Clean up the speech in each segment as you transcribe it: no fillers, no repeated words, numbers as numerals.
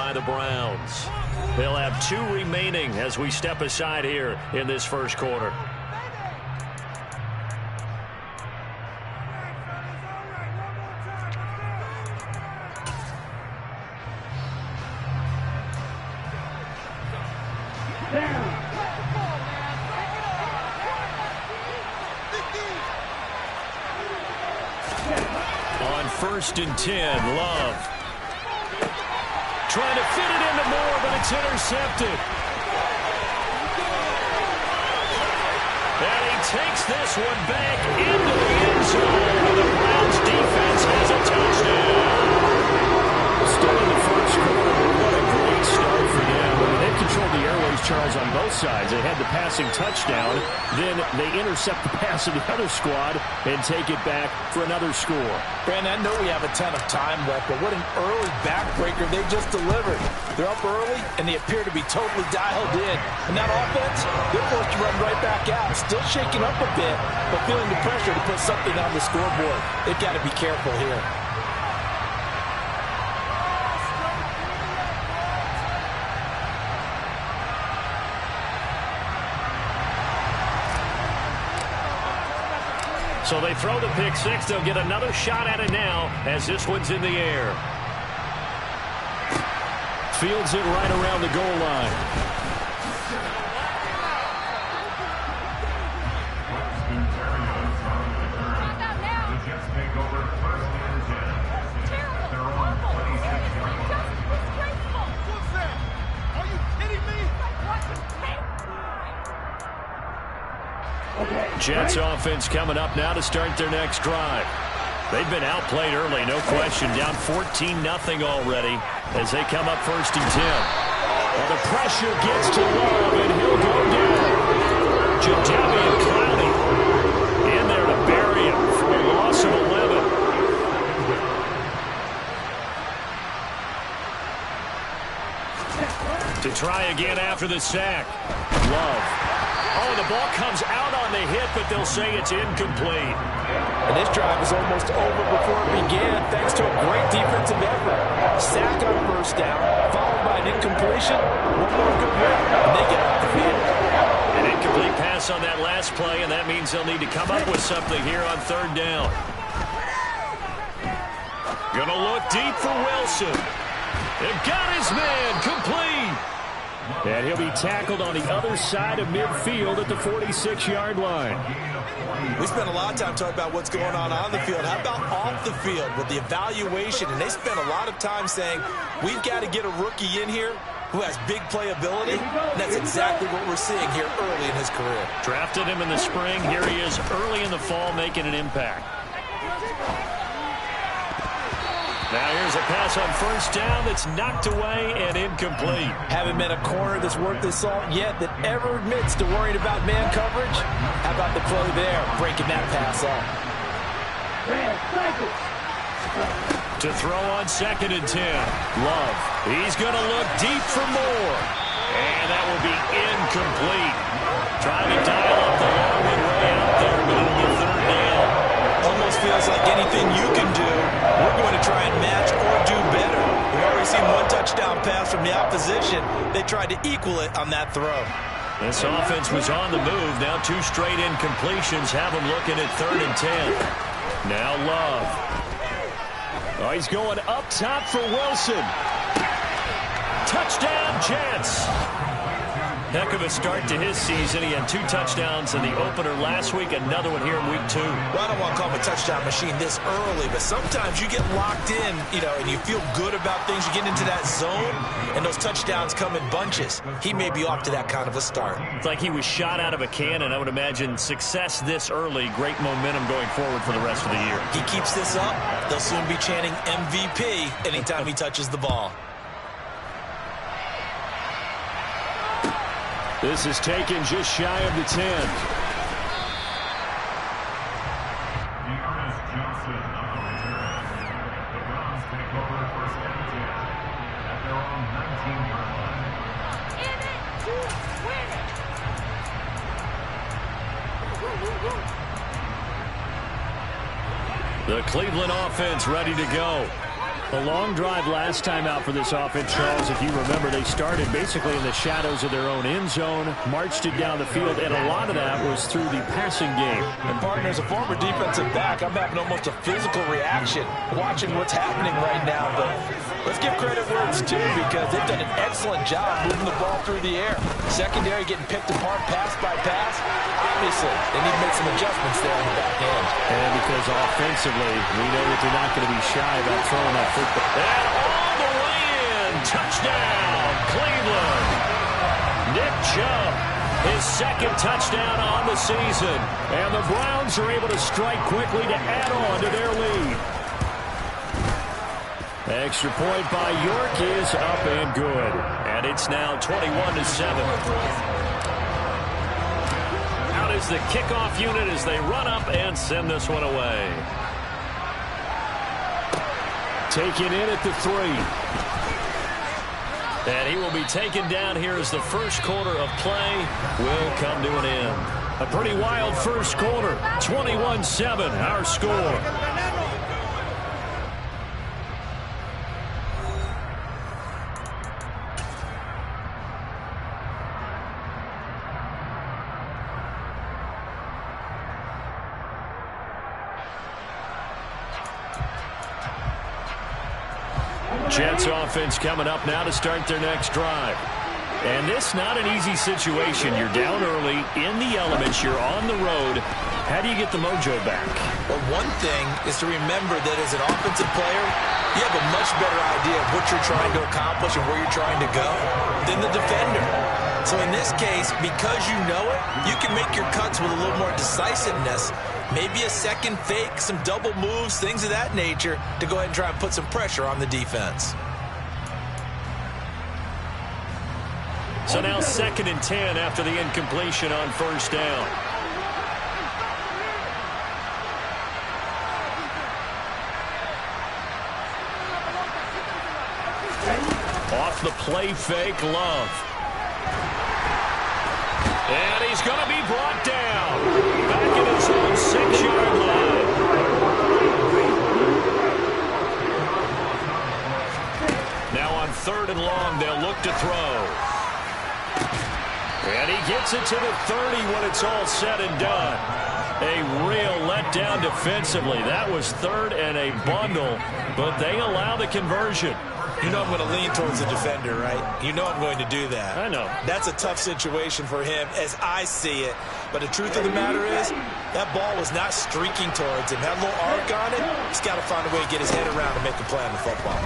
by the Browns. They'll have 2 remaining as we step aside here in this first quarter. On 1st and 10, Love. Trying to fit it into Moore, but it's intercepted. And he takes this one back into the end zone. And the Browns defense has a touchdown. Still in the first quarter, but what a great start for them. I mean, they've controlled the airways, Charles, on both sides. They had the passing touchdown. Then they intercept the pass of the other squad and take it back for another score. Brandon, I know we have a ton of time left, but what an early backbreaker they just delivered. They're up early, and they appear to be totally dialed in. And that offense, they're forced to run right back out. Still shaking up a bit, but feeling the pressure to put something on the scoreboard. They've got to be careful here. So they throw the pick six. They'll get another shot at it now as this one's in the air. Fields it right around the goal line. Jets offense coming up now to start their next drive. They've been outplayed early, no question. Down 14-0 already as they come up 1st and 10. Well, the pressure gets to Love, and he'll go down. Jadeveon Clowney in there to bury him for a loss of 11. To try again after the sack. Love. Oh, the ball comes out on the hit, but they'll say it's incomplete. And this drive is almost over before it began, thanks to a great defensive effort. Sack on 1st down, followed by an incompletion. One more good run, and they get off the field. An incomplete pass on that last play, and that means they'll need to come up with something here on 3rd down. Gonna look deep for Wilson. They've got his man complete. And he'll be tackled on the other side of midfield at the 46-yard line. We spent a lot of time talking about what's going on the field. How about off the field with the evaluation? And they spent a lot of time saying, we've got to get a rookie in here who has big playability. And that's exactly what we're seeing here early in his career. Drafted him in the spring. Here he is early in the fall making an impact. Now here's a pass on 1st down that's knocked away and incomplete. Haven't met a corner that's worth his salt yet that ever admits to worrying about man coverage. How about the play there, breaking that pass off. To throw on 2nd and 10. Love. He's going to look deep for more. And that will be incomplete. Trying to dial up the long one way out there, but it'll be 3rd down. Almost feels like anything you can do, we're going to try and match or do better. We've already seen one touchdown pass from the opposition. They tried to equal it on that throw. This offense was on the move. Now 2 straight incompletions have them looking at 3rd and 10. Now Love. Oh, he's going up top for Wilson. Touchdown, Jets. Heck of a start to his season. He had 2 touchdowns in the opener last week, another one here in week 2. Well, I don't want to call him a touchdown machine this early, but sometimes you get locked in, and you feel good about things. You get into that zone, and those touchdowns come in bunches. He may be off to that kind of a start. It's like he was shot out of a cannon. I would imagine success this early, great momentum going forward for the rest of the year. He keeps this up, they'll soon be chanting MVP anytime he touches the ball. This is taken just shy of the 10. The Cleveland offense ready to go. A long drive last time out for this offense, Charles. If you remember, they started basically in the shadows of their own end zone, marched it down the field, and a lot of that was through the passing game. And, partner, as a former defensive back, I'm having almost a physical reaction watching what's happening right now. But let's give credit where it's due, because they've done an excellent job moving the ball through the air. Secondary getting picked apart pass by pass. Obviously, they need to make some adjustments there on the back end. And because offensively, we know that they're not going to be shy about throwing that football. And all the way in. Touchdown, Cleveland. Nick Chubb, his second touchdown on the season. And the Browns are able to strike quickly to add on to their lead. Extra point by York is up and good. And it's now 21-7. Out is the kickoff unit as they run up and send this one away. Taken in at the 3. And he will be taken down here as the first quarter of play will come to an end. A pretty wild first quarter. 21-7, our score. Jets offense coming up now to start their next drive. And this not an easy situation. You're down early, in the elements, you're on the road. How do you get the mojo back? Well, one thing is to remember that as an offensive player, you have a much better idea of what you're trying to accomplish and where you're trying to go than the defender. So in this case, because you know it, you can make your cuts with a little more decisiveness. Maybe a second fake, some double moves, things of that nature to go ahead and try and put some pressure on the defense. So now 2nd and 10 after the incompletion on first down. Off the play fake, Love. And he's going to be brought down. Back in his own 6-yard line. Now on 3rd and long, they'll look to throw. And he gets it to the 30 when it's all said and done. A real letdown defensively. That was 3rd and a bundle, but they allow the conversion. You know I'm going to lean towards the defender, right? You know I'm going to do that. I know. That's a tough situation for him as I see it. But the truth of the matter is, that ball was not streaking towards him. Had a little arc on it. He's got to find a way to get his head around and make a play on the football.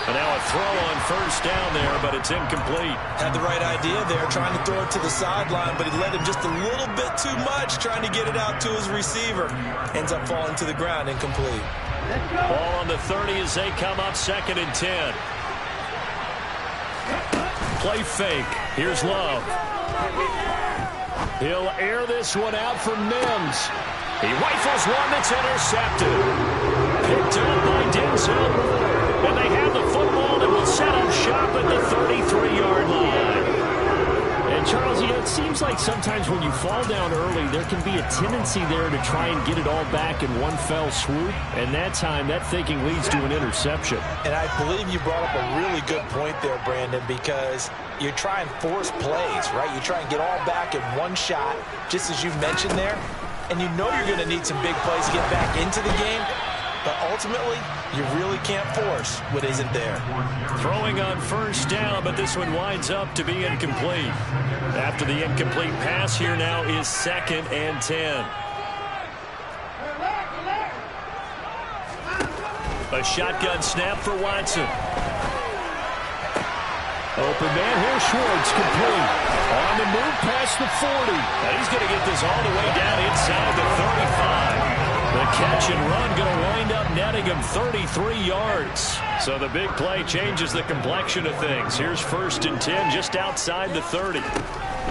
And now a throw on first down there, but it's incomplete. Had the right idea there, trying to throw it to the sideline, but he let him just a little bit too much, trying to get it out to his receiver. Ends up falling to the ground, incomplete. Ball on the 30 as they come up 2nd and 10. Play fake. Here's Love. He'll air this one out for Mims. He rifles one that's intercepted. Picked up by Denzel Ward. And they have the football and will set up shop at the 33-yard line. And, Charles, you know, it seems like sometimes when you fall down early, there can be a tendency there to try and get it all back in one fell swoop. And that time, that thinking leads to an interception. And I believe you brought up a really good point there, Brandon, because you try and force plays, right? You try and get all back in one shot, just as you mentioned there. And you know you're going to need some big plays to get back into the game. But ultimately, you really can't force what isn't there. Throwing on first down, but this one winds up to be incomplete. After the incomplete pass, here now is 2nd and 10. A shotgun snap for Watson. Open man here, Schwartz, complete. On the move past the 40. And he's going to get this all the way down inside the 35. The catch and run going to wind up netting him 33 yards. So the big play changes the complexion of things. Here's 1st and 10 just outside the 30.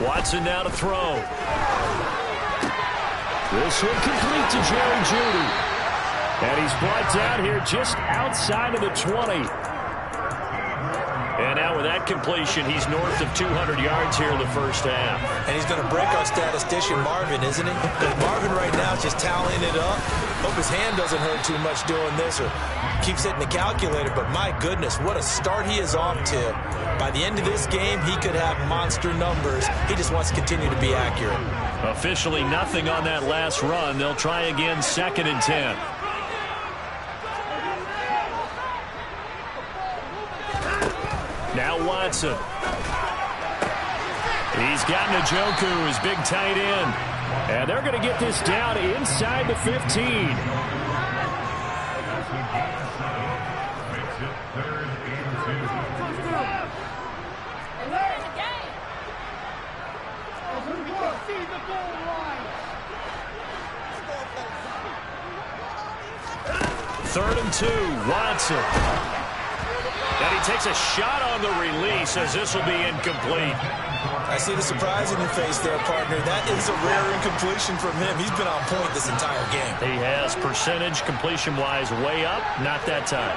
Watson now to throw. This one complete to Jerry Jeudy. And he's brought down here just outside of the 20. And now with that completion, he's north of 200 yards here in the first half. And he's going to break our statistician, Marvin, isn't he? Because Marvin right now is just tallying it up. Hope his hand doesn't hurt too much doing this or keeps hitting the calculator, but my goodness, what a start he is off to. By the end of this game, he could have monster numbers. He just wants to continue to be accurate. Officially nothing on that last run. They'll try again, 2nd and 10. Now Watson. He's got Njoku, his big tight end. And they're going to get this down inside the 15. Third and 2, Watson. And he takes a shot on the release as this will be incomplete. I see the surprise in your face there, partner. That is a rare incompletion from him. He's been on point this entire game. He has percentage completion-wise way up, not that time.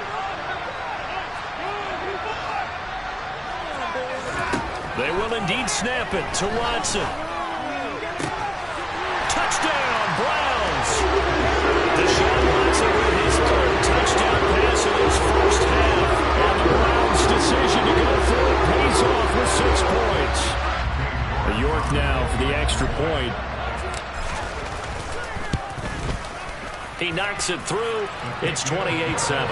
They will indeed snap it to Watson. Touchdown, Browns! Deshaun Watson with his 3rd touchdown pass in his first half. And the Browns' decision to go for it pays off with 6 points. York now for the extra point. He knocks it through. It's 28-7.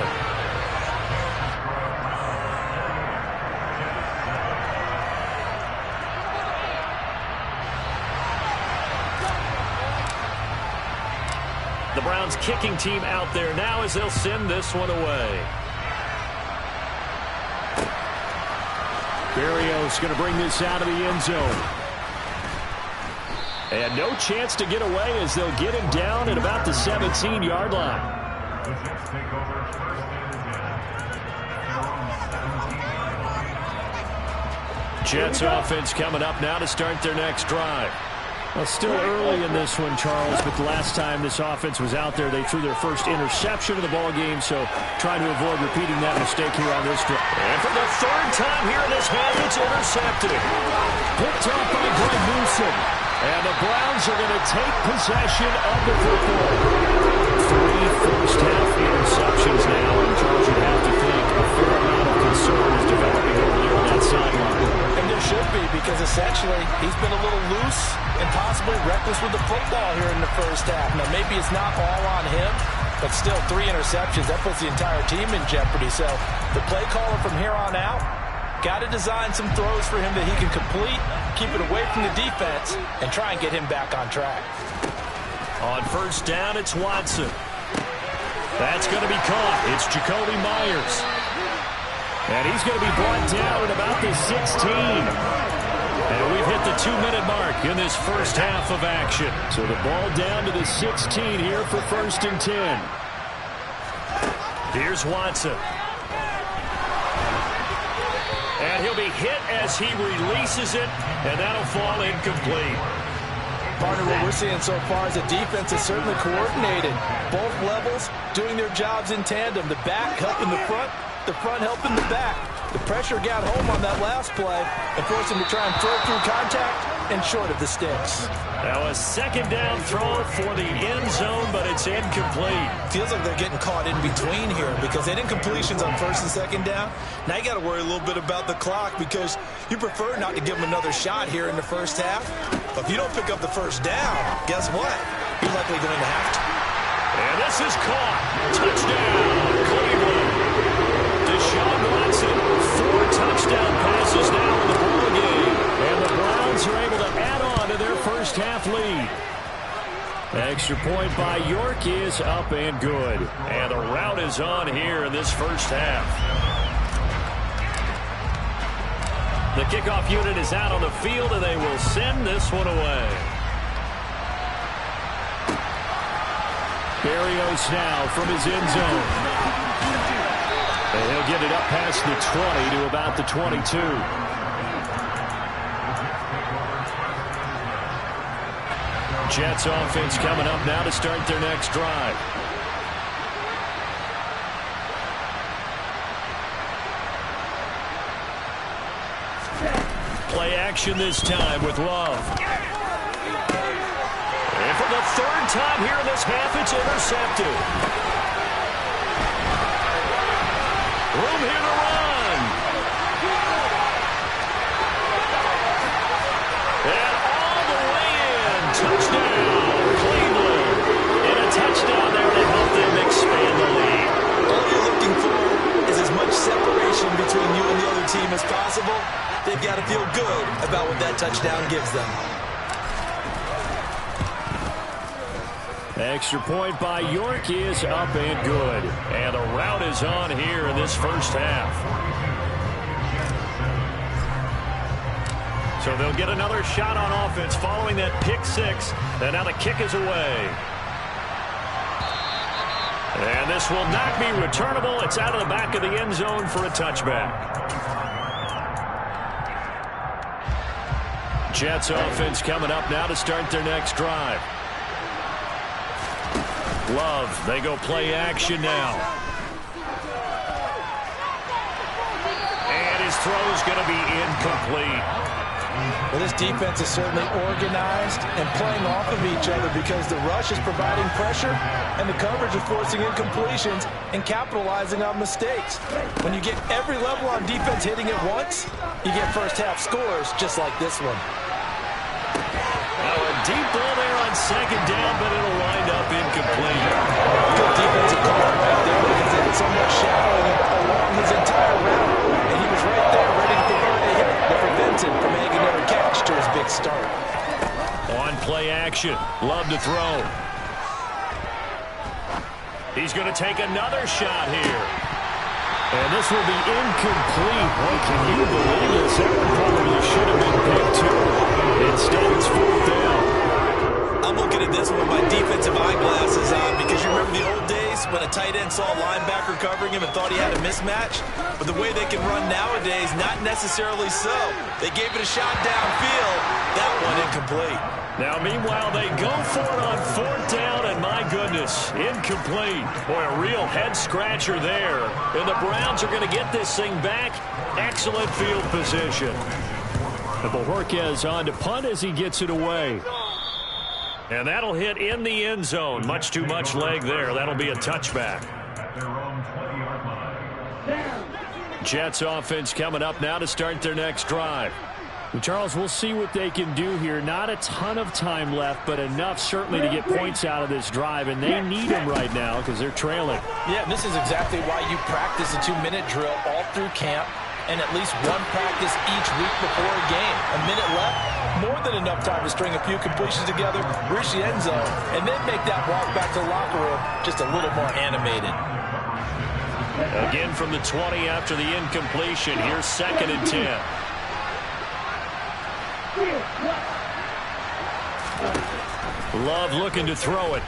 The Browns kicking team out there now as they'll send this one away. Berrios going to bring this out of the end zone. And no chance to get away as they'll get him down at about the 17-yard line. Jets offense coming up now to start their next drive. Well, still early in this one, Charles, but the last time this offense was out there, they threw their first interception of the ball game, so trying to avoid repeating that mistake here on this drive. And for the 3rd time here in this half, it's intercepted. Picked off by Greg Newsome. And the Browns are going to take possession of the football. 3 first-half interceptions now, and Charles, you'd have to think a fair amount of concern is developing over there on that sideline. And there should be, because essentially he's been a little loose and possibly reckless with the football here in the first half. Now, maybe it's not all on him, but still 3 interceptions. That puts the entire team in jeopardy. So the play caller from here on out got to design some throws for him that he can complete, keep it away from the defense, and try and get him back on track. On first down, it's Watson. That's going to be caught. It's Jacoby Myers. And he's going to be brought down at about the 16. And we've hit the 2-minute mark in this first half of action. So the ball down to the 16 here for 1st and 10. Here's Watson. And he'll be hit as he releases it, and that'll fall incomplete. Partner, what we're seeing so far is the defense is certainly coordinated. Both levels doing their jobs in tandem. The back helping the front helping the back. The pressure got home on that last play and forced him to try and throw through contact and short of the sticks. Now a 2nd down throw for the end zone, but it's incomplete. Feels like they're getting caught in between here because they didn't completions on 1st and 2nd down. Now you got to worry a little bit about the clock because you prefer not to give them another shot here in the first half. But if you don't pick up the 1st down, guess what? You're likely going to have to. And this is caught. Touchdown, Cleveland. Deshaun Watson, 4 touchdown passes now in the ball game. And the Browns are able to add on to their first half lead. Extra point by York is up and good. And the rout is on here in this first half. The kickoff unit is out on the field, and they will send this one away. Berrios now from his end zone. And he'll get it up past the 20 to about the 22. Jets offense coming up now to start their next drive. Play action this time with Love. And for the third time here in this half, it's intercepted. Room here to run. And all the way in. Touchdown, Cleveland. And a touchdown there to help them expand the lead. All you're looking for is as much separation between you and the other team as possible. They've got to feel good about what that touchdown gives them. Extra point by York is up and good. And the rout is on here in this first half. So they'll get another shot on offense following that pick six. And now the kick is away. And this will not be returnable. It's out of the back of the end zone for a touchback. Jets offense coming up now to start their next drive. Love, they go play action now. And his throw's going to be incomplete. Well, this defense is certainly organized and playing off of each other because the rush is providing pressure and the coverage is forcing incompletions and capitalizing on mistakes. When you get every level on defense hitting at once, you get first half scores just like this one. Now a deep ball there on second down, but it'll wind up incomplete. Good defensive call right there because they had so much shadowing along his entire route, and he was right there ready to provide a hit that prevents him from making another catch to his big start. On play action, Love to throw. He's going to take another shot here. And this will be incomplete. Boy, can you believe this? That one probably should have been picked too. Instead, it's fourth down. I'm looking at this one with my defensive eyeglasses on because you remember the old days when a tight end saw a linebacker covering him and thought he had a mismatch? But the way they can run nowadays, not necessarily so. They gave it a shot downfield. That one incomplete. Now, meanwhile, they go for it on fourth down, and my goodness, incomplete. Boy, a real head-scratcher there. And the Browns are going to get this thing back. Excellent field position. And Bojorquez on to punt as he gets it away. And that'll hit in the end zone. Much too much leg there. That'll be a touchback. Jets offense coming up now to start their next drive. Charles, we'll see what they can do here. Not a ton of time left, but enough certainly to get points out of this drive, and they need them right now because they're trailing. Yeah, this is exactly why you practice a 2-minute drill all through camp and at least one practice each week before a game. A minute left, more than enough time to string a few completions together, reach the end zone, and then make that walk back to the locker room just a little more animated. Again from the 20 after the incompletion. Here's 2nd and 10. Love looking to throw it.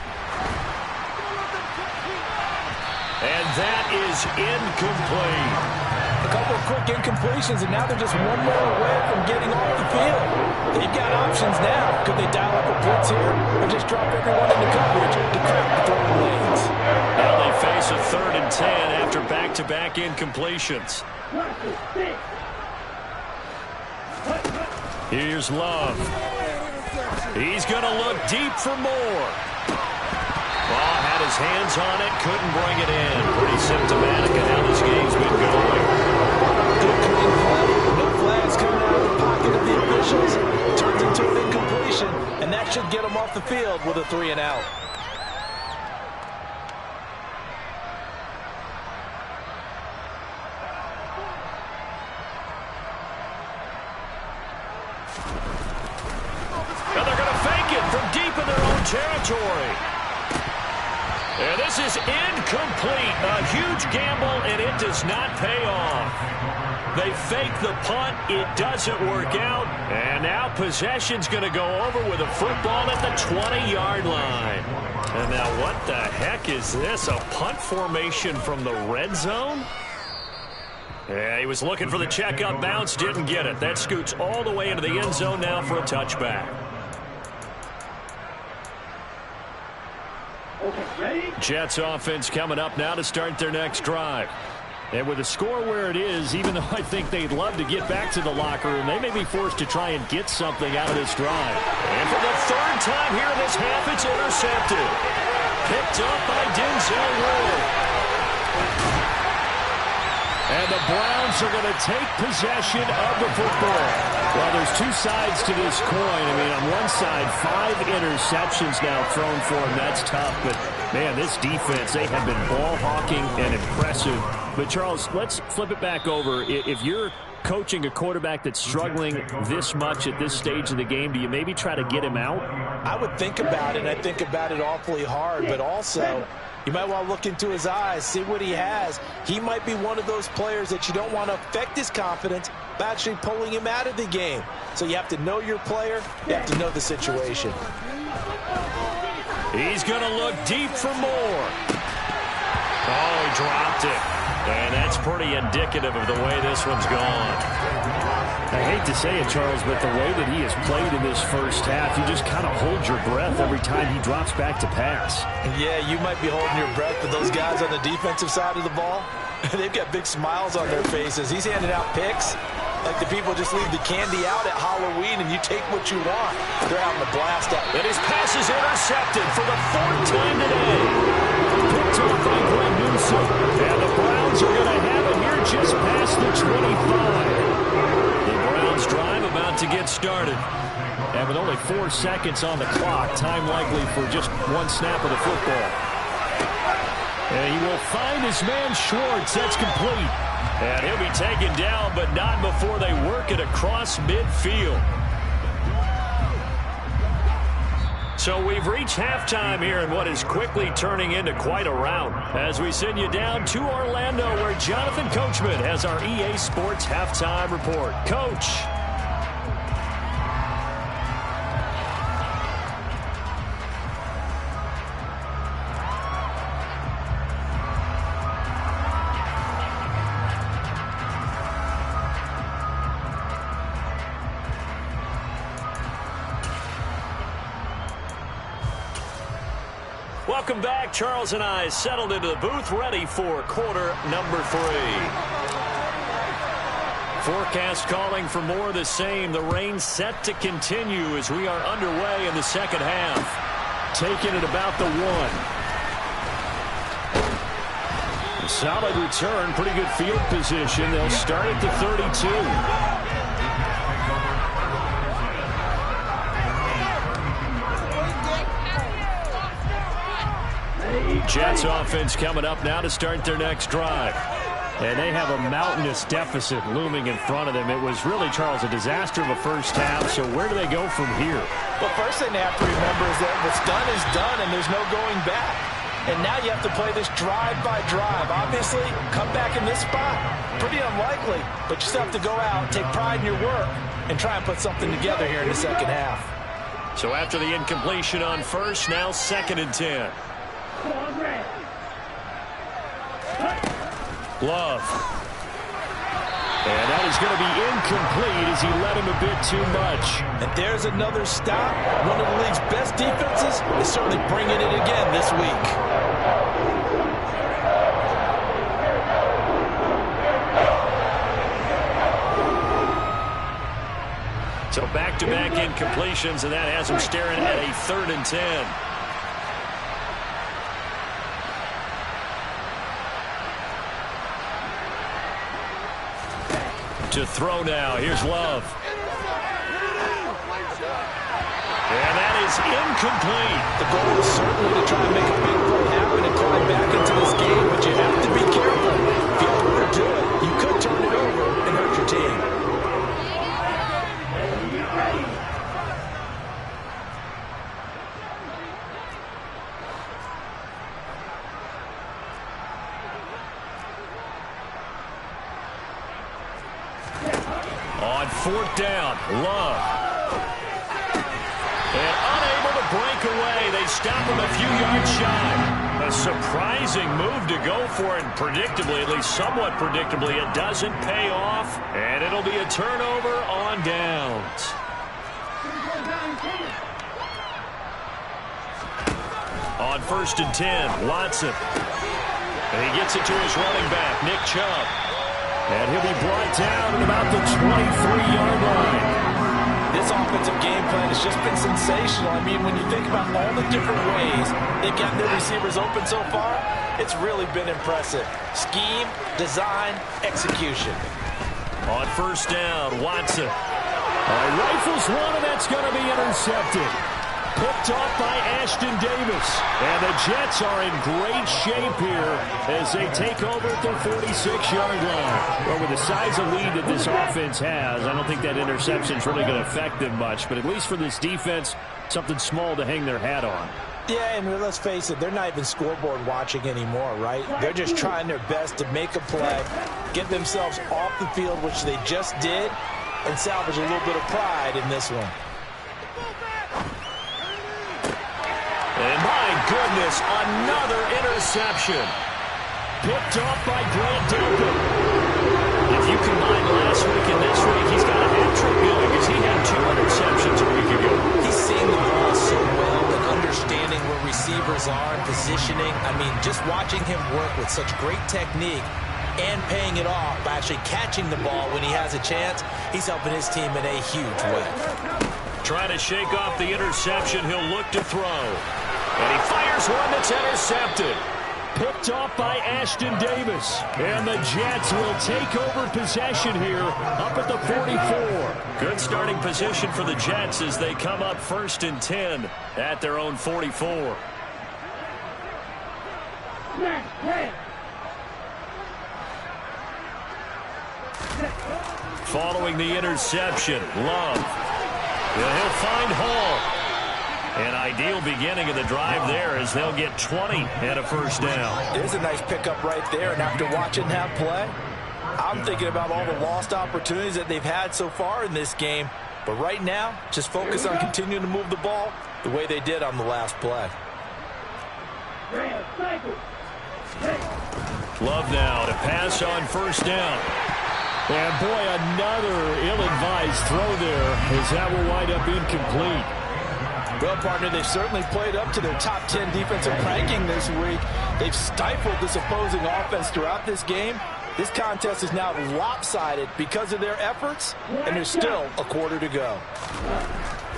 And that is incomplete. A couple of quick incompletions, and now they're just one more away from getting off the field. They've got options now. Could they dial up a blitz here or just drop everyone into coverage to crack the throwing lanes? Now they face a 3rd and 10 after back-to-back incompletions. Here's Love. He's going to look deep for more. Ball had his hands on it, couldn't bring it in. Pretty symptomatic of how this game's been going. Good clean play. No flags coming out of the pocket of the officials. Turns into an incompletion, and that should get them off the field with a 3 and out. Now they're going to fake it from deep in their own territory. And this is incomplete. A huge gamble, and it does not pay off. They fake the punt. It doesn't work out. And now possession's going to go over with a football at the 20-yard line. And now what the heck is this? A punt formation from the red zone? Yeah, he was looking for the checkup bounce, didn't get it. That scoots all the way into the end zone now for a touchback. Jets offense coming up now to start their next drive. And with the score where it is, even though I think they'd love to get back to the locker room, they may be forced to try and get something out of this drive. And for the third time here in this half, it's intercepted. Picked up by Denzel Ward. And the Browns are going to take possession of the football. Well, there's two sides to this coin. I mean, on one side, 5 interceptions now thrown for him. That's tough. But, man, this defense, they have been ball hawking and impressive. But, Charles, let's flip it back over. If you're coaching a quarterback that's struggling this much at this stage of the game, do you maybe try to get him out? I would think about it, and I think about it awfully hard. But also, you might want to look into his eyes, see what he has. He might be one of those players that you don't want to affect his confidence by actually pulling him out of the game. So you have to know your player. You have to know the situation. He's going to look deep for more. Oh, he dropped it. And that's pretty indicative of the way this one's gone. I hate to say it, Charles, but the way that he has played in this first half, you just kind of hold your breath every time he drops back to pass. Yeah, you might be holding your breath, but those guys on the defensive side of the ball, they've got big smiles on their faces. He's handing out picks like the people just leave the candy out at Halloween and you take what you want. They're having a blast out. And his pass is intercepted for the 4th time today. Picked up by Greg Newsome. And the Browns are going to have it here just past the 25. The Browns drive about to get started. And with only 4 seconds on the clock, time likely for just one snap of the football. And he will find his man Schwartz. That's complete. And he'll be taken down, but not before they work it across midfield. So we've reached halftime here in what is quickly turning into quite a rout as we send you down to Orlando where Jonathan Coachman has our EA Sports Halftime Report. Coach. Welcome back. Charles and I settled into the booth ready for quarter number 3. Forecast calling for more of the same. The rain set to continue as we are underway in the second half. Taking it about the 1. Solid return. Pretty good field position. They'll start at the 32. Jets offense coming up now to start their next drive. And they have a mountainous deficit looming in front of them. It was really, Charles, a disaster of a first half. So where do they go from here? Well, first thing they have to remember is that what's done is done and there's no going back. And now you have to play this drive by drive. Obviously, come back in this spot, pretty unlikely. But you still have to go out, take pride in your work, and try and put something together here in the second half. So after the incompletion on first, now 2nd and 10. Love. And that is going to be incomplete as he led him a bit too much. And there's another stop. One of the league's best defenses is certainly bringing it again this week. So back-to-back incompletions, and that has him staring at a 3rd and 10. To throw now. Here's Love. And that is incomplete. The goal is certainly to try and make a big play happen and climb back into this game, but you have to be careful. If you overdo it, you could turn it over and hurt your team. On 4th down, Love. And unable to break away. They stop him a few yards shy. A surprising move to go for it. And predictably, at least somewhat predictably, it doesn't pay off. And it'll be a turnover on downs. On 1st and 10, Watson. And he gets it to his running back, Nick Chubb. And he'll be brought down at about the 23-yard line. This offensive game plan has just been sensational. I mean, when you think about all the different ways they've gotten their receivers open so far, it's really been impressive. Scheme, design, execution. On first down, Watson. Rifles one, and that's going to be intercepted. Picked off by Ashton Davis. And the Jets are in great shape here as they take over at their 46-yard line. Well, with the size of lead that this offense has, I don't think that interception is really going to affect them much. But at least for this defense, something small to hang their hat on. Yeah, and let's face it, they're not even scoreboard watching anymore, right? They're just trying their best to make a play, get themselves off the field, which they just did, and salvage a little bit of pride in this one. And my goodness, another interception. Picked off by Grant Delpit. If you combine last week and this week, he's got a hat-trick going because he had 2 interceptions a week ago. He's seeing the ball so well and understanding where receivers are and positioning. I mean, just watching him work with such great technique and paying it off by actually catching the ball when he has a chance, he's helping his team in a huge way. Trying to shake off the interception, he'll look to throw. And he fires one that's intercepted. Picked off by Ashton Davis. And the Jets will take over possession here up at the 44. Good starting position for the Jets as they come up 1st and 10 at their own 44. Following the interception, Love. And he'll find Hall. An ideal beginning of the drive there as they'll get 20 and a first down. There's a nice pickup right there, and after watching that play, I'm thinking about all the lost opportunities that they've had so far in this game. But right now, just focus on continuing to move the ball the way they did on the last play. Love now to pass on first down. And boy, another ill-advised throw there as that will wind up incomplete. Well, partner, they've certainly played up to their top 10 defensive ranking this week. They've stifled this opposing offense throughout this game. This contest is now lopsided because of their efforts, and there's still a quarter to go.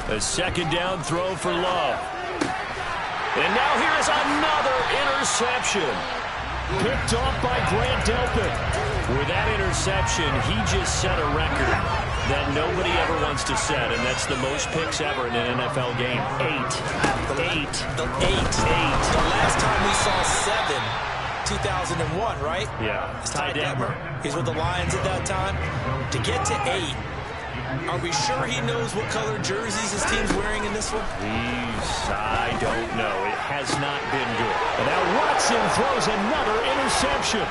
A second down throw for Love. And now here is another interception. Picked off by Grant Delpit. With that interception, he just set a record that nobody ever wants to set, and that's the most picks ever in an NFL game. 8. The last time we saw 7, 2001, right? Yeah. Ty Detmer. He's with the Lions at that time. To get to 8, are we sure he knows what color jerseys his team's wearing in this one? I don't know. It has not been good. And now Watson throws another interception.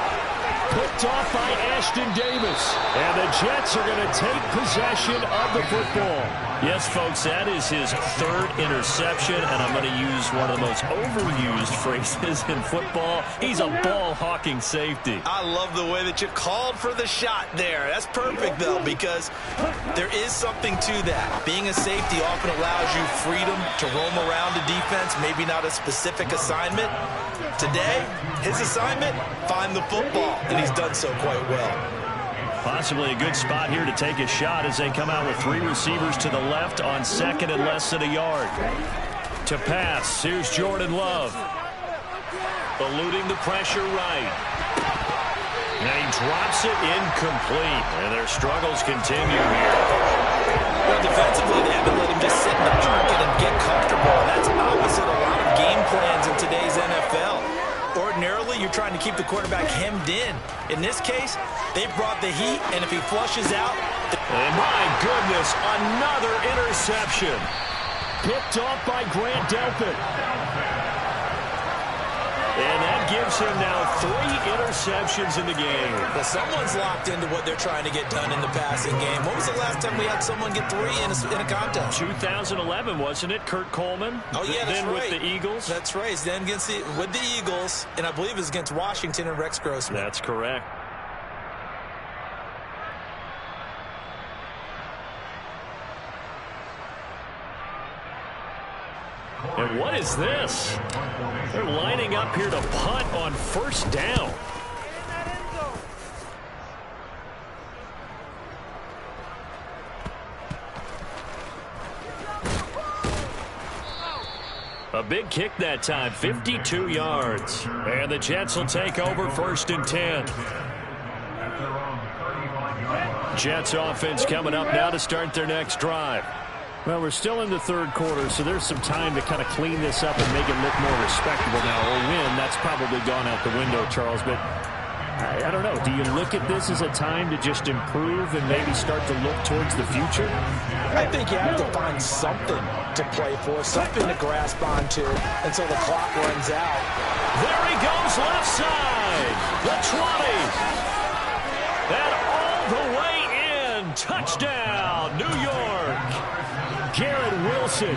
Picked off by Ashton Davis. And the Jets are going to take possession of the football. Yes, folks, that is his 3rd interception, and I'm going to use one of the most overused phrases in football. He's a ball-hawking safety. I love the way that you called for the shot there. That's perfect, though, because there is something to that. Being a safety often allows you freedom to roam around the defense, maybe not a specific assignment. Today, his assignment, find the football, and he's done so quite well. Possibly a good spot here to take a shot as they come out with 3 receivers to the left on 2nd and less than a yard. To pass, here's Jordan Love. Eluding the pressure right. And he drops it incomplete. And their struggles continue here. Well, defensively, they haven't let him just sit in the pocket and get comfortable. And that's opposite a lot of game plans in today's NFL. Ordinarily, you're trying to keep the quarterback hemmed in. In this case, they brought the heat, and if he flushes out... And my goodness, another interception. Picked off by Grant Delpit. And that gives him now 3 interceptions in the game. Well, someone's locked into what they're trying to get done in the passing game. When was the last time we had someone get 3 in a contest? 2011, wasn't it? Kurt Coleman? Oh, yeah, that's then right. With the Eagles? That's right. Then with the Eagles, and I believe it was against Washington and Rex Grossman. That's correct. And what is this? They're lining up here to punt on first down. A big kick that time, 52 yards. And the Jets will take over 1st and 10. Jets offense coming up now to start their next drive. Well, we're still in the third quarter, so there's some time to kind of clean this up and make it look more respectable now. Or win, that's probably gone out the window, Charles. But I don't know. Do you look at this as a time to just improve and maybe start to look towards the future? I think you have to find something to play for, something to grasp onto until the clock runs out. There he goes, left side. The 20. And all the way in. Touchdown, New York. Garrett Wilson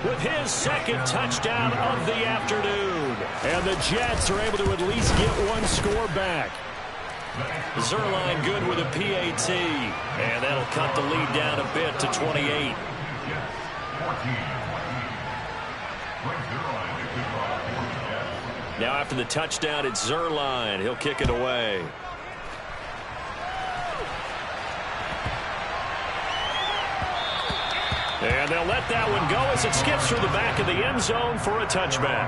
with his second touchdown of the afternoon. And the Jets are able to at least get one score back. Zuerlein good with a PAT. And that'll cut the lead down a bit to 28. Now after the touchdown, it's Zuerlein. He'll kick it away. And they'll let that one go as it skips through the back of the end zone for a touchback.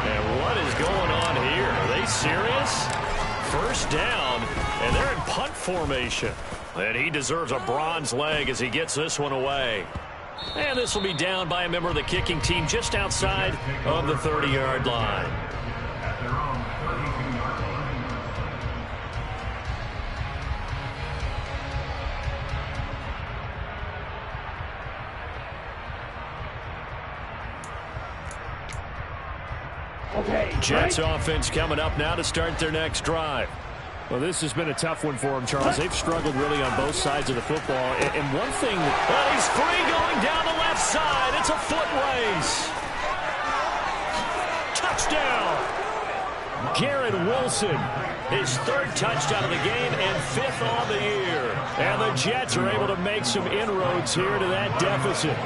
And what is going on here? Are they serious? First down, and they're in punt formation. And he deserves a bronze leg as he gets this one away. And this will be down by a member of the kicking team just outside of the 30-yard line. Jets offense coming up now to start their next drive. Well, this has been a tough one for them, Charles. They've struggled really on both sides of the football. And one thing... Well, he's free going down the left side. It's a foot race. Touchdown. Garrett Wilson. His third touchdown of the game and 5th on the year. And the Jets are able to make some inroads here to that deficit.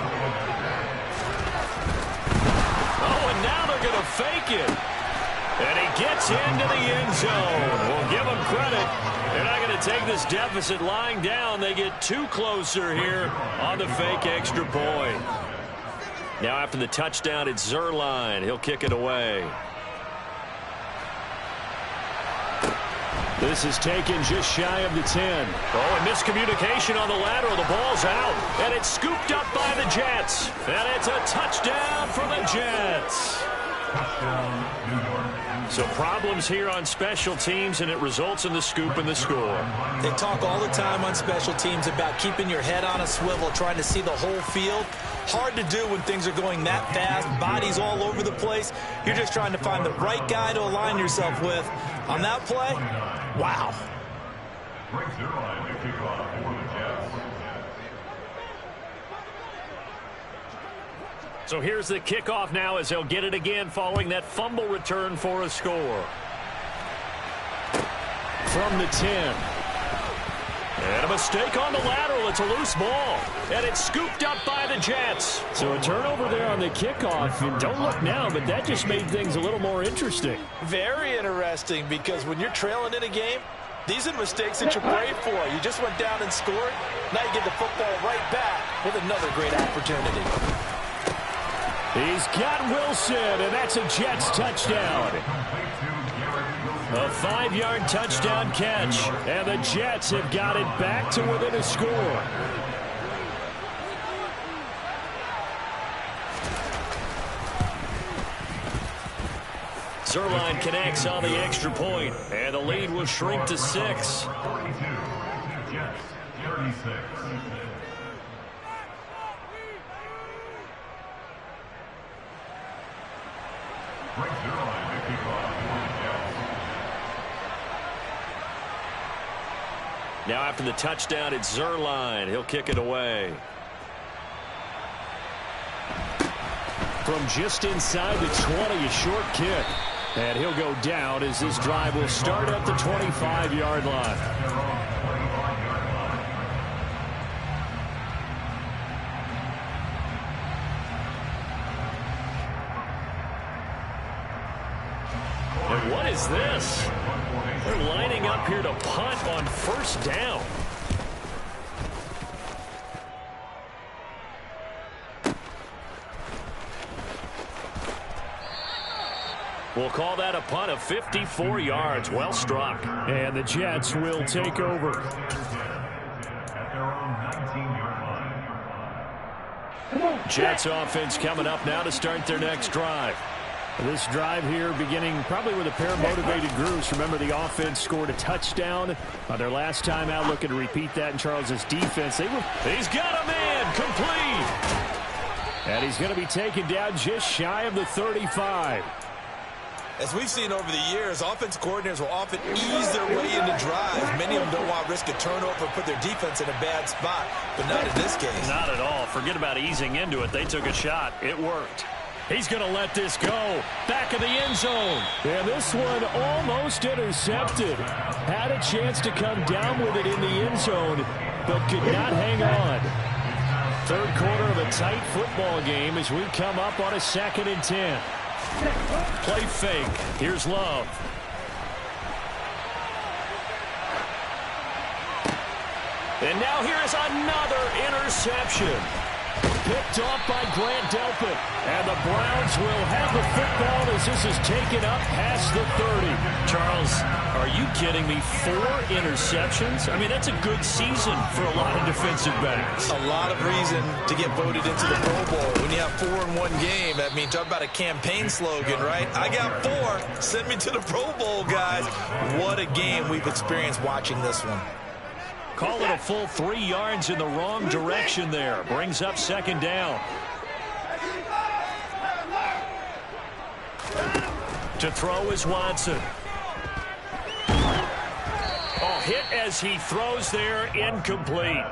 Oh, and now they're going to fake it. And he gets into the end zone. We'll give him credit. They're not going to take this deficit lying down. They get too closer here on the fake extra point. Now after the touchdown, it's Zuerlein. He'll kick it away. This is taken just shy of the 10. Oh, and miscommunication on the lateral. The ball's out. And it's scooped up by the Jets. And it's a touchdown for the Jets. So problems here on special teams, and it results in the scoop and the score. They talk all the time on special teams about keeping your head on a swivel, trying to see the whole field. Hard to do when things are going that fast, bodies all over the place. You're just trying to find the right guy to align yourself with. On that play, wow. So here's the kickoff now as they'll get it again following that fumble return for a score. From the 10. And a mistake on the lateral. It's a loose ball. And it's scooped up by the Jets. So a turnover there on the kickoff. And don't look now, but that just made things a little more interesting. Very interesting, because when you're trailing in a game, these are mistakes that you pray for. You just went down and scored. Now you get the football right back with another great opportunity. He's got Wilson, and that's a Jets touchdown. A 5-yard touchdown catch. And the Jets have got it back to within a score. Zuerlein connects on the extra point, and the lead will shrink to 6. Now after the touchdown, it's Zuerlein. He'll kick it away. From just inside the 20, a short kick. And he'll go down as this drive will start at the 25-yard line. What is this? They're lining up here to punt on first down. We'll call that a punt of 54 yards. Well struck. And the Jets will take over. Jets offense coming up now to start their next drive. This drive here beginning probably with a pair of motivated groups. Remember, the offense scored a touchdown on their last time out, looking to repeat that in Charles's defense. He's got a man complete. And he's going to be taken down just shy of the 35. As we've seen over the years, offense coordinators will often ease their way into drives. Many of them don't want to risk a turnover or put their defense in a bad spot, but not in this case. Not at all. Forget about easing into it. They took a shot. It worked. He's going to let this go. Back of the end zone. And this one almost intercepted. Had a chance to come down with it in the end zone, but could not hang on. Third quarter of a tight football game as we come up on a 2nd and 10. Play fake. Here's Love. And now here's another interception. Picked off by Grant Delpit. And the Browns will have the football as this is taken up past the 30. Charles, are you kidding me? 4 interceptions? I mean, that's a good season for a lot of defensive backs. A lot of reason to get voted into the Pro Bowl. When you have 4 in one game, I mean, talk about a campaign slogan, right? I got 4. Send me to the Pro Bowl, guys. What a game we've experienced watching this one. Call it a full 3 yards in the wrong direction there. Brings up 2nd down. To throw is Watson. Oh, hit as he throws there, incomplete.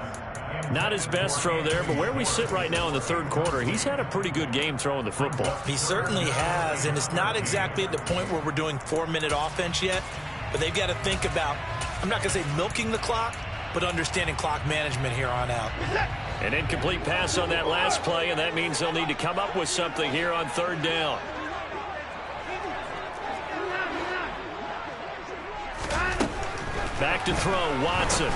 Not his best throw there, but where we sit right now in the 3rd quarter, he's had a pretty good game throwing the football. He certainly has, and it's not exactly at the point where we're doing 4-minute offense yet, but they've got to think about, I'm not going to say milking the clock, but understanding clock management here on out. An incomplete pass on that last play, and that means they'll need to come up with something here on 3rd down. Back to throw, Watson.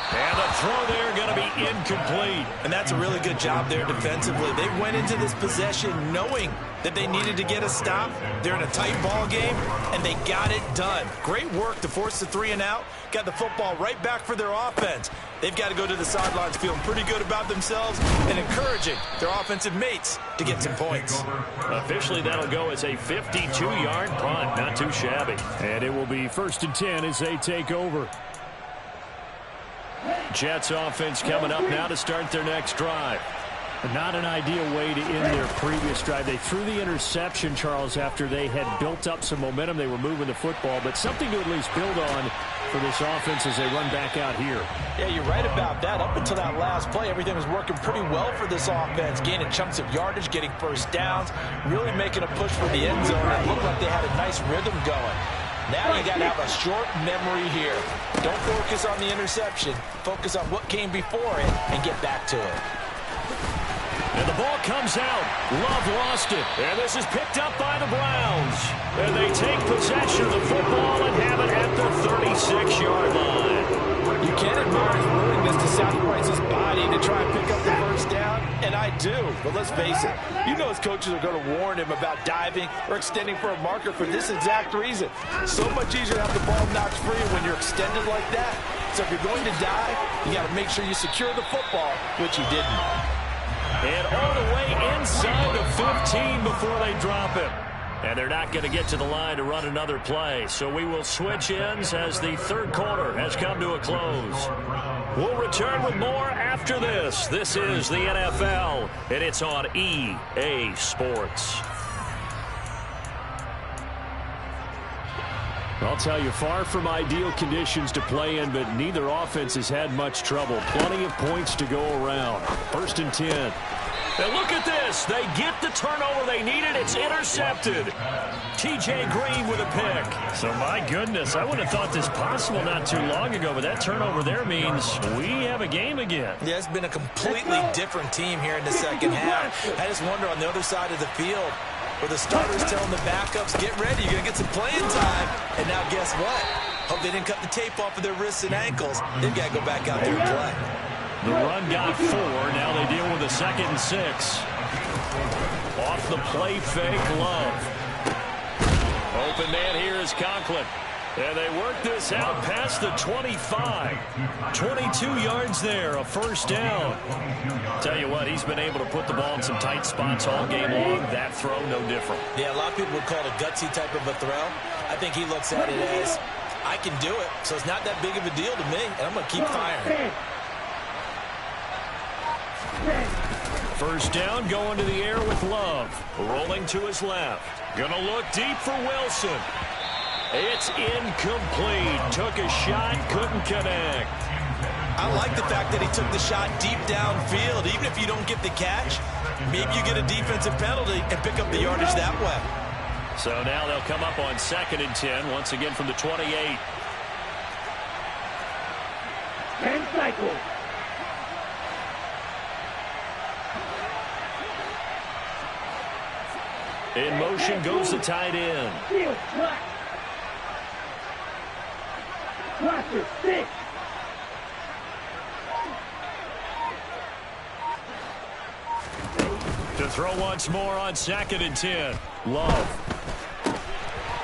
And the throw there going to be incomplete. And that's a really good job there defensively. They went into this possession knowing that they needed to get a stop. They're in a tight ball game, and they got it done. Great work to force the 3 and out. Got the football right back for their offense. They've got to go to the sidelines feeling pretty good about themselves and encouraging their offensive mates to get some points. Officially, that'll go as a 52-yard punt. Not too shabby. And it will be 1st and 10 as they take over. Jets offense coming up now to start their next drive. Not an ideal way to end their previous drive. They threw the interception, Charles, after they had built up some momentum. They were moving the football, but something to at least build on for this offense as they run back out here. Yeah, you're right about that. Up until that last play, everything was working pretty well for this offense, gaining chunks of yardage, getting first downs, really making a push for the end zone. It looked like they had a nice rhythm going. Now you got to have a short memory here. Don't focus on the interception. Focus on what came before it and get back to it. And the ball comes out. Love lost it. And this is picked up by the Browns. And they take possession of the football and have it at the 36-yard line. You can't admire his willingness to sacrifice his body to try and pick up the first down, and I do. But let's face it, you know his coaches are going to warn him about diving or extending for a marker for this exact reason. So much easier to have the ball knocked free when you're extended like that. So if you're going to dive, you got to make sure you secure the football, which he didn't. And all the way inside the 15 before they drop him. And they're not going to get to the line to run another play. So we will switch ends as the 3rd quarter has come to a close. We'll return with more after this. This is the NFL, and it's on EA Sports. I'll tell you, far from ideal conditions to play in, but neither offense has had much trouble. Plenty of points to go around. 1st and 10. And look at this. They get the turnover they needed. It's intercepted. T.J. Green with a pick. So, my goodness, I would have thought this possible not too long ago, but that turnover there means we have a game again. Yeah, it's been a completely different team here in the second half. I just wonder on the other side of the field, where the starter's telling the backups, get ready, you're going to get some playing time. And now guess what? Hope they didn't cut the tape off of their wrists and ankles. They've got to go back out there and play. The run got 4. Now they deal with a 2nd and 6. Off the play fake, Love. Open man here is Conklin. And they work this out past the 25. 22 yards there, a first down. Tell you what, he's been able to put the ball in some tight spots all game long. That throw, no different. Yeah, a lot of people would call it a gutsy type of a throw. I think he looks at it as, I can do it, so it's not that big of a deal to me, and I'm going to keep firing. First down, going to the air with Love. Rolling to his left. Gonna look deep for Wilson. It's incomplete. Took a shot, couldn't connect. I like the fact that he took the shot deep downfield. Even if you don't get the catch, maybe you get a defensive penalty and pick up the yardage that way. So now they'll come up on 2nd and 10, once again from the 28. 10 cycles. In motion goes the tight end. To throw once more on 2nd and 10. Love.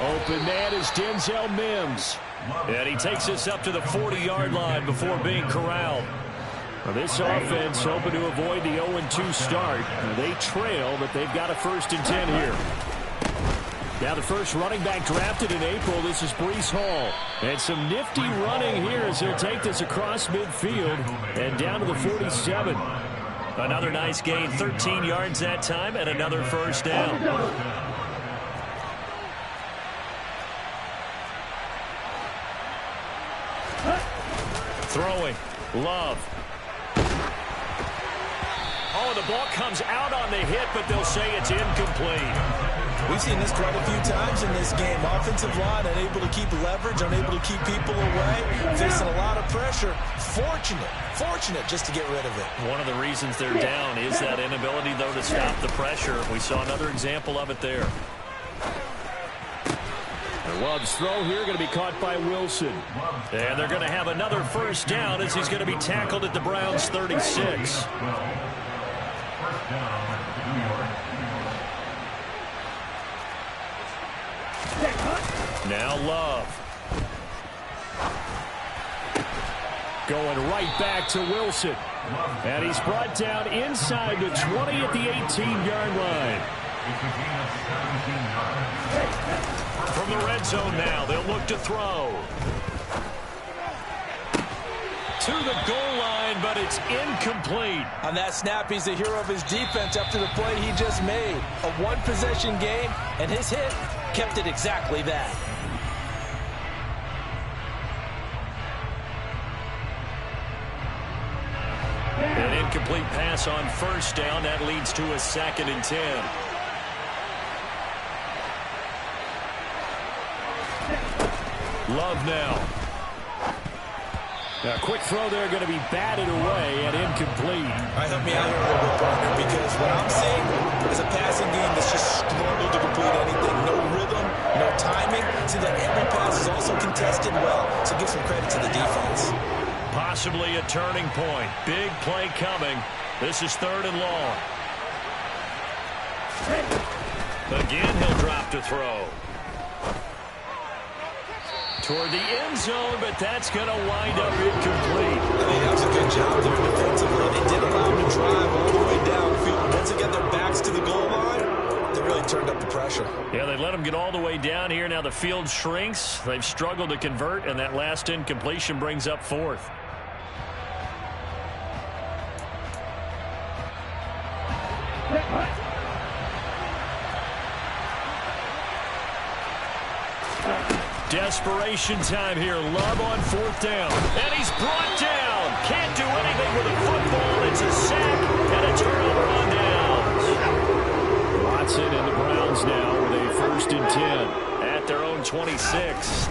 Open man is Denzel Mims. And he takes us up to the 40-yard line before being corralled. Now this offense hoping to avoid the 0-2 start. Now they trail, but they've got a 1st and 10 here. Now the first running back drafted in April, this is Breece Hall. And some nifty running here as he'll take this across midfield and down to the 47. Another nice gain, 13 yards that time, and another first down. Throwing, Love. Oh, the ball comes out on the hit, but they'll say it's incomplete. We've seen this quite a few times in this game. Offensive line unable to keep leverage, unable to keep people away, facing a lot of pressure. Fortunate just to get rid of it. One of the reasons they're down is that inability, though, to stop the pressure. We saw another example of it there. Love's throw here going to be caught by Wilson. And they're going to have another first down as he's going to be tackled at the Browns' 36. Now Love. Going right back to Wilson. And he's brought down inside the 20 at the 18-yard line. From the red zone now, they'll look to throw. To the goal line, but it's incomplete. On that snap, he's the hero of his defense after the play he just made. A one-possession game, and his hit kept it exactly that. An incomplete pass on first down. That leads to a 2nd and 10. Love now. A quick throw there going to be batted away and incomplete. All right, help me out here a little bit, partner, because what I'm seeing is a passing game that's just struggled to complete anything. No rhythm, no timing. Seems like every pass is also contested well, so give some credit to the defense. Possibly a turning point. Big play coming. This is 3rd and long. Again, he'll drop to throw. Toward the end zone, but that's going to wind up incomplete. I mean, that was a good job there defensively. They did allow him to drive all the way downfield. Once they get their backs to the goal line, they really turned up the pressure. Yeah, they let him get all the way down here. Now the field shrinks. They've struggled to convert, and that last incompletion brings up 4th. Desperation time here. Love on 4th down. And he's brought down. Can't do anything with a football. It's a sack and a turnover on downs. Watson and the Browns now with a 1st and 10 at their own 26.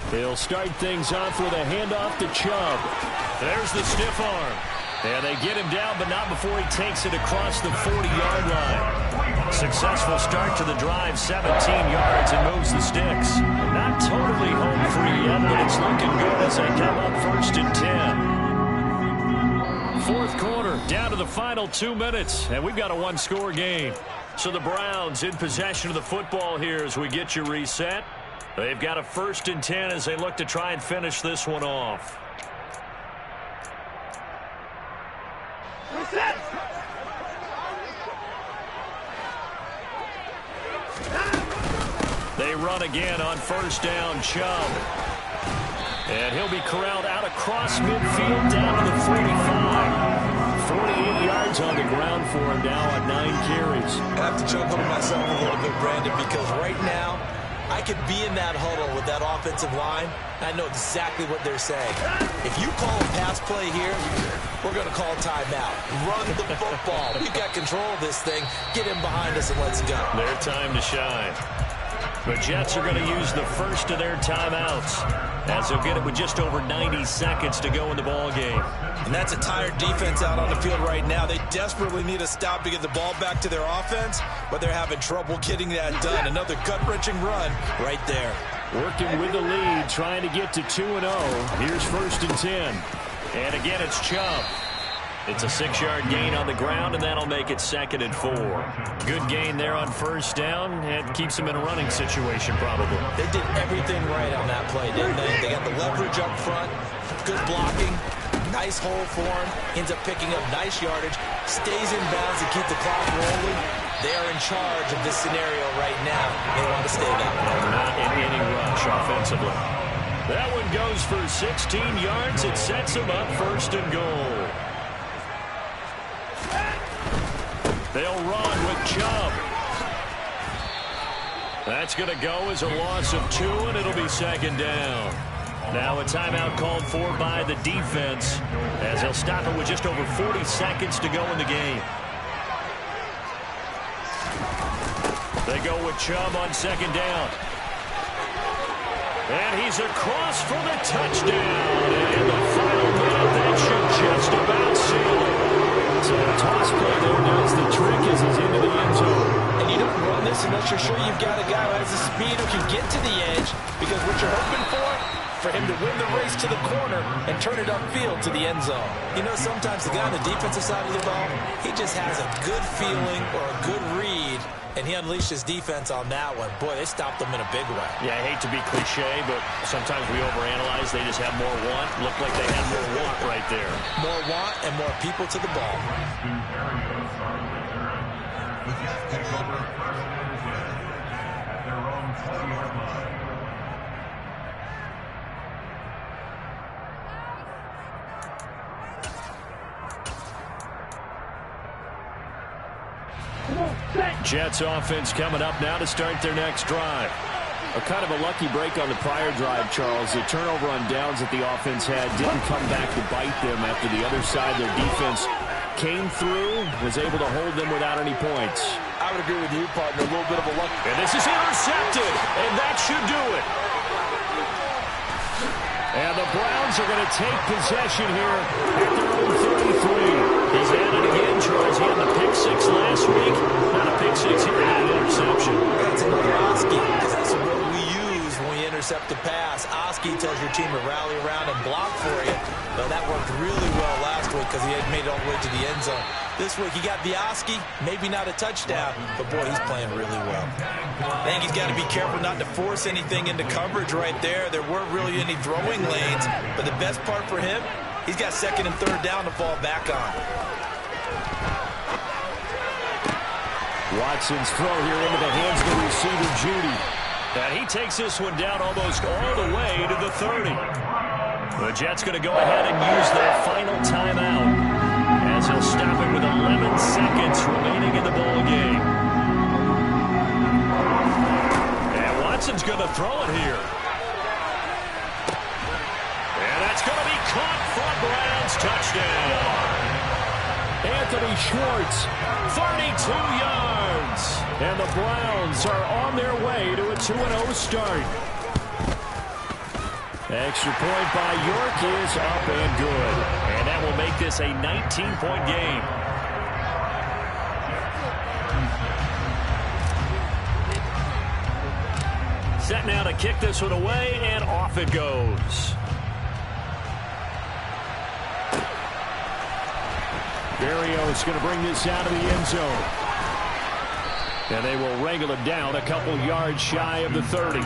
They'll start things off with a handoff to Chubb. There's the stiff arm. And they get him down, but not before he takes it across the 40-yard line. Successful start to the drive, 17 yards, and moves the sticks. Not totally home free yet, but it's looking good as they come up 1st and 10. Fourth quarter, down to the final 2 minutes, and we've got a one-score game. So the Browns in possession of the football here as we get you reset. They've got a 1st and 10 as they look to try and finish this one off. Reset. They run again on 1st down, Chubb. And he'll be corralled out across midfield down to the 45. 48 yards on the ground for him now on 9 carries. I have to chuckle to myself a little bit, Brandon, because right now I could be in that huddle with that offensive line. I know exactly what they're saying. If you call a pass play here, we're going to call timeout. Run the football. We've got control of this thing. Get him behind us and let's go. Their time to shine. The Jets are going to use the first of their timeouts as they'll get it with just over 90 seconds to go in the ball game. And that's a tired defense out on the field right now. They desperately need a stop to get the ball back to their offense, but they're having trouble getting that done. Another gut-wrenching run right there. Working with the lead, trying to get to 2-0. Here's 1st and 10. And again, it's Chubb. It's a 6-yard gain on the ground, and that'll make it 2nd and 4. Good gain there on 1st down, and keeps them in a running situation probably. They did everything right on that play, didn't they? They got the leverage up front, good blocking, nice hole for him, ends up picking up nice yardage, stays in bounds to keep the clock rolling. They are in charge of this scenario right now. They want to stay that way. Not in any rush offensively. That one goes for 16 yards. It sets them up 1st and goal. They'll run with Chubb. That's going to go as a loss of 2, and it'll be 2nd down. Now a timeout called for by the defense as they'll stop it with just over 40 seconds to go in the game. They go with Chubb on 2nd down. And he's across for the touchdown. And the final minute, that should just about seal it. So the toss play there does the trick as he's into the end zone. And you don't run this unless you're sure you've got a guy who has the speed who can get to the edge, because what you're hoping for him to win the race to the corner and turn it upfield to the end zone. You know, sometimes the guy on the defensive side of the ball, he just has a good feeling or a good read, and he unleashed his defense on that one. Boy, they stopped them in a big way. Yeah, I hate to be cliche, but sometimes we overanalyze. They just have more want. Looked like they had more want right there. More want and more people to the ball. Jets offense coming up now to start their next drive. A kind of a lucky break on the prior drive, Charles. The turnover on downs that the offense had didn't come back to bite them after the other side. Their defense came through, was able to hold them without any points. I would agree with you, partner. A little bit of a luck. And this is intercepted, and that should do it. And the Browns are going to take possession here at their own 33. He's at it again, Charles. He had the pick 6 last week. Not a pick 6 here, an interception. That's another Oski, because that's what we use when we intercept the pass. Oski tells your team to rally around and block for you. But that worked really well last week because he had made it all the way to the end zone. This week he got the Oski, maybe not a touchdown, but boy, he's playing really well. I think he's got to be careful not to force anything into coverage right there. There weren't really any throwing lanes, but the best part for him, he's got 2nd and 3rd down to fall back on. Watson's throw here into the hands of the receiver, Judy. And he takes this one down almost all the way to the 30. The Jets going to go ahead and use their final timeout as he'll stop it with 11 seconds remaining in the ball game. And Watson's going to throw it here. And that's going to be caught for a Browns touchdown. Anthony Schwartz, 32 yards. and the Browns are on their way to a 2-0 start. Extra point by York is up and good. And that will make this a 19-point game. Set now to kick this one away, and off it goes. Berrios going to bring this out of the end zone. And they will wrangle it down a couple yards shy of the 30.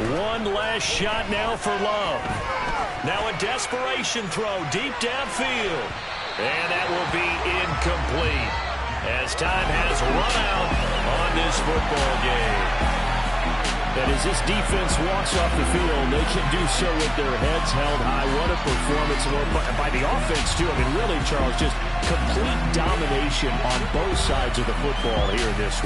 One last shot now for Love. Now a desperation throw deep downfield. And that will be incomplete as time has run out on this football game. And as this defense walks off the field, they can do so with their heads held high. What a performance by the offense, too. I mean, really, Charles, just complete domination on both sides of the football here in this one.